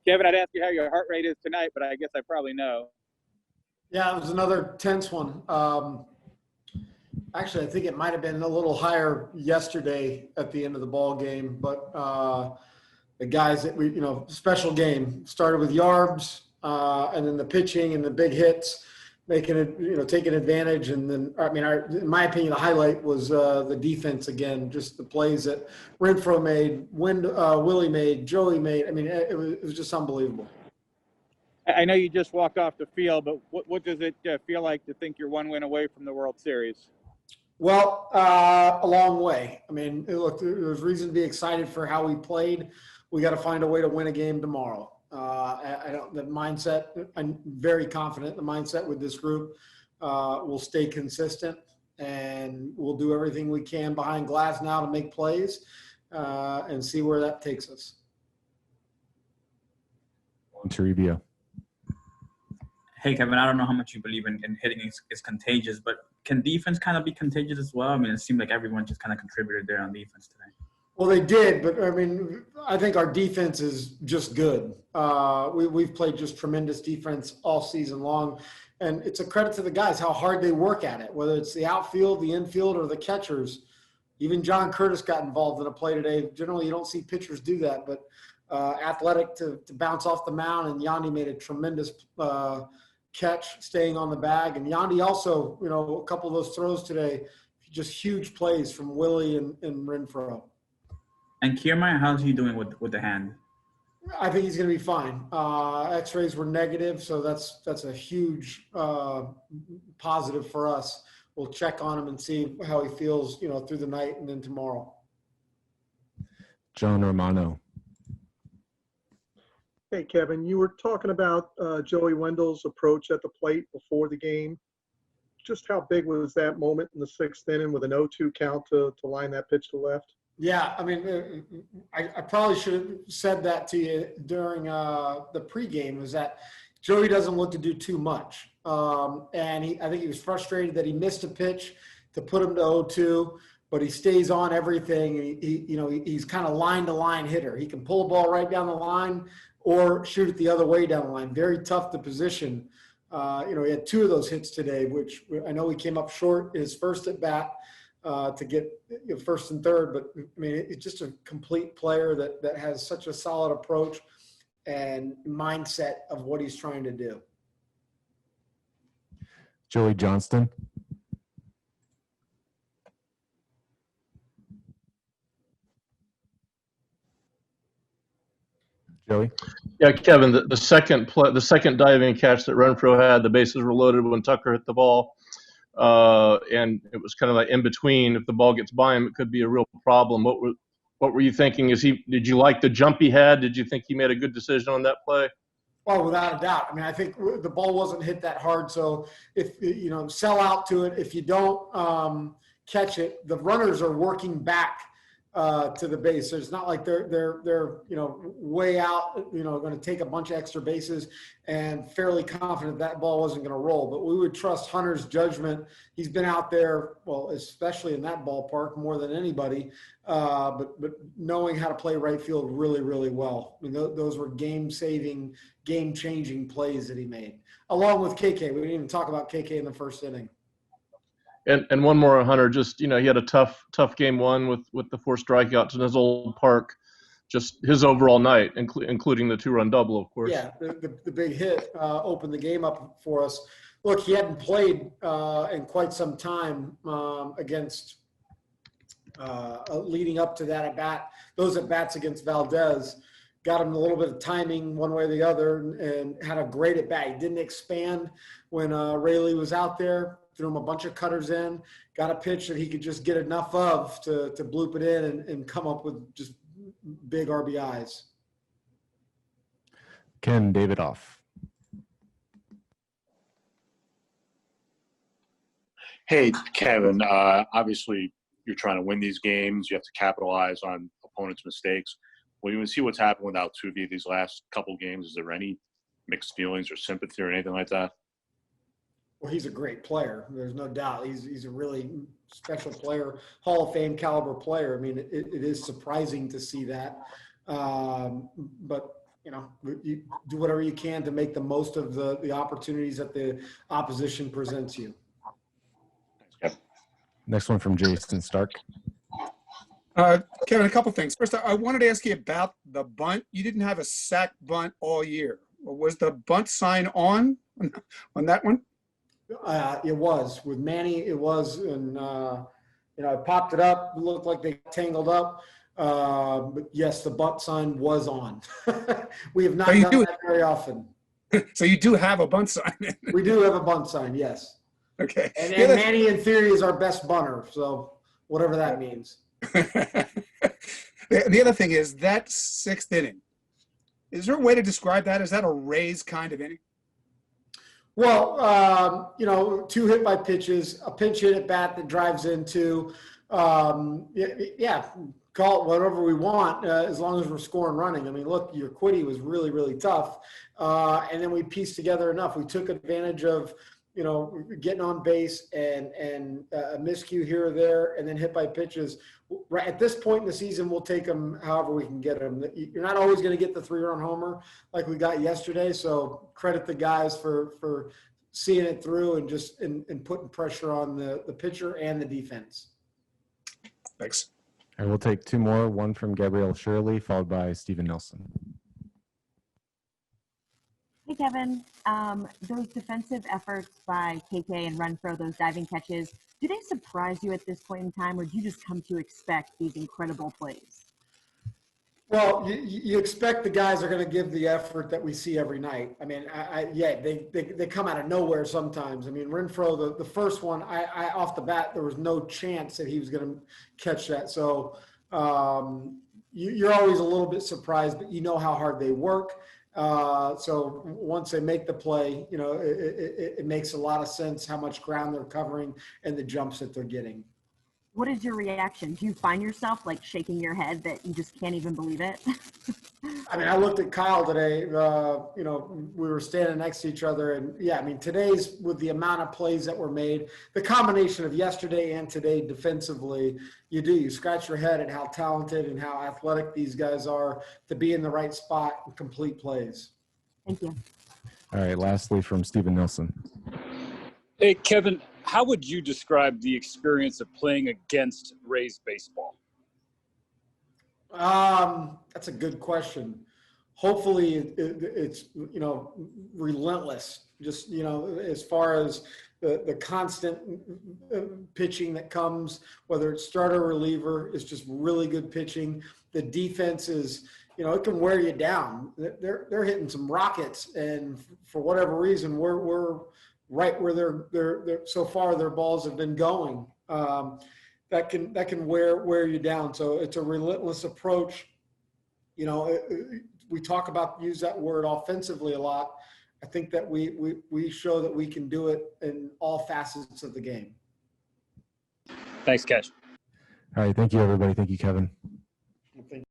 Kevin, I'd ask you how your heart rate is tonight, but I guess I probably know. Yeah, it was another tense one. Actually, I think it might have been a little higher yesterday at the end of the ball game, but the guys that special game started with Yarbs, and then the pitching and the big hits, making it, taking advantage. And then, in my opinion, the highlight was the defense again, just the plays that Renfroe made, Willie made, Joey made. I mean, it was just unbelievable. I know you just walked off the field, but what does it feel like to think you're one win away from the World Series? Well, a long way. I mean, look, there's reason to be excited for how we played. We got to find a way to win a game tomorrow. The mindset, I'm very confident the mindset with this group will stay consistent, and we'll do everything we can behind glass now to make plays and see where that takes us. Toribio. Hey, Kevin, I don't know how much you believe in hitting is contagious, but can defense kind of be contagious as well? I mean, it seemed like everyone just kind of contributed there on defense today. Well, they did, but I think our defense is just good. We've played just tremendous defense all season long, and it's a credit to the guys how hard they work at it, whether it's the outfield, the infield, or the catchers. Even John Curtis got involved in a play today. Generally, you don't see pitchers do that, but athletic to bounce off the mound, and Yandy made a tremendous catch staying on the bag. And Yandy also, a couple of those throws today, just huge plays from Willie and Renfroe. And Kiermaier, how's he doing with the hand? I think he's going to be fine. X-rays were negative, so that's a huge positive for us. We'll check on him and see how he feels, through the night and then tomorrow. John Romano. Hey, Kevin, you were talking about Joey Wendell's approach at the plate before the game. Just how big was that moment in the sixth inning with an 0-2 count to line that pitch to left? Yeah, I mean, I probably should have said that to you during the pregame, is that Joey doesn't look to do too much. And I think he was frustrated that he missed a pitch to put him to 0-2, but he stays on everything. He's kind of line-to-line hitter. He can pull a ball right down the line or shoot it the other way down the line. Very tough to position. He had 2 of those hits today, which I know he came up short in his first at bat to get first and third. But I mean, it's just a complete player that has such a solid approach and mindset of what he's trying to do. Joey Johnston. Joey? Yeah, Kevin, the second diving catch that Renfroe had, the bases were loaded when Tucker hit the ball. And it was kind of like in between. If the ball gets by him, it could be a real problem. What were you thinking? Did you like the jump he had? Did you think he made a good decision on that play? Well, without a doubt. I mean, I think the ball wasn't hit that hard. So if, sell out to it. If you don't catch it, the runners are working back to the base. So it's not like they're way out, going to take a bunch of extra bases, and fairly confident that ball wasn't going to roll. But we would trust Hunter's judgment. He's been out there, well, especially in that ballpark, more than anybody, but knowing how to play right field really, really well. I mean, those were game-saving, game-changing plays that he made, along with KK. We didn't even talk about KK in the first inning. And one more on Hunter, just, he had a tough game one with the 4 strikeouts in his old park, just his overall night, including the 2-run double, of course. Yeah, the big hit opened the game up for us. Look, he hadn't played in quite some time against leading up to that at-bat. Those at-bats against Valdez got him a little bit of timing one way or the other, and had a great at-bat. He didn't expand when Rayleigh was out there. Threw him a bunch of cutters in, got a pitch that he could just get enough of to bloop it in and come up with just big RBIs. Ken Davidoff. Hey, Kevin, obviously you're trying to win these games. You have to capitalize on opponents' mistakes. Well, you see what's happened with Altuve these last couple games. Is there any mixed feelings or sympathy or anything like that? Well, he's a great player. There's no doubt. He's a really special player, Hall of Fame caliber player. I mean, it is surprising to see that. But you do whatever you can to make the most of the opportunities that the opposition presents you. Next one from Jason Stark. Kevin, a couple things. First, I wanted to ask you about the bunt. You didn't have a sack bunt all year. Was the bunt sign on that one? It was with Manny. It was, and I popped it up. It looked like they got tangled up. But yes, the bunt sign was on. We have not done that very often. So you do have a bunt sign. We do have a bunt sign, yes. Okay. And Manny, in theory, is our best bunter. So whatever that means. The other thing is that sixth inning. Is there a way to describe that? Is that a Rays kind of inning? Well, 2 hit by pitches, a pinch hit at bat that drives into, call it whatever we want, as long as we're scoring running. I mean, look, your quickie was really, really tough. And then we pieced together enough. We took advantage of, getting on base and a miscue here or there, and then hit by pitches. Right at this point in the season, we'll take them however we can get them. You're not always going to get the 3-run homer like we got yesterday. So credit the guys for seeing it through and just and putting pressure on the pitcher and the defense. Thanks. And we'll take 2 more, one from Gabrielle Shirley, followed by Steven Nelson. Hey, Kevin. Those defensive efforts by KK and Renfroe, those diving catches, do they surprise you at this point in time, or do you just come to expect these incredible plays? Well, you expect the guys are going to give the effort that we see every night. I mean, they come out of nowhere sometimes. I mean, Renfroe, the first one, I off the bat, there was no chance that he was going to catch that. So you're always a little bit surprised, but you know how hard they work. So once they make the play, it makes a lot of sense how much ground they're covering and the jumps that they're getting. What is your reaction? Do you find yourself like shaking your head that you just can't even believe it? I mean, I looked at Kyle today, we were standing next to each other, and yeah, I mean, today's, with the amount of plays that were made, the combination of yesterday and today defensively, you scratch your head at how talented and how athletic these guys are to be in the right spot and complete plays. Thank you. All right, lastly from Steven Nelson. Hey, Kevin, how would you describe the experience of playing against Rays baseball? That's a good question. Hopefully it's, relentless, just, as far as the constant pitching that comes, whether it's starter or reliever, it's just really good pitching. The defense is, it can wear you down. They're hitting some rockets, and for whatever reason, we're right where they're so far their balls have been going. That can wear you down. So it's a relentless approach. We talk about, use that word offensively a lot. I think that we show that we can do it in all facets of the game. Thanks, Cash. All right, thank you, everybody. Thank you, Kevin. I think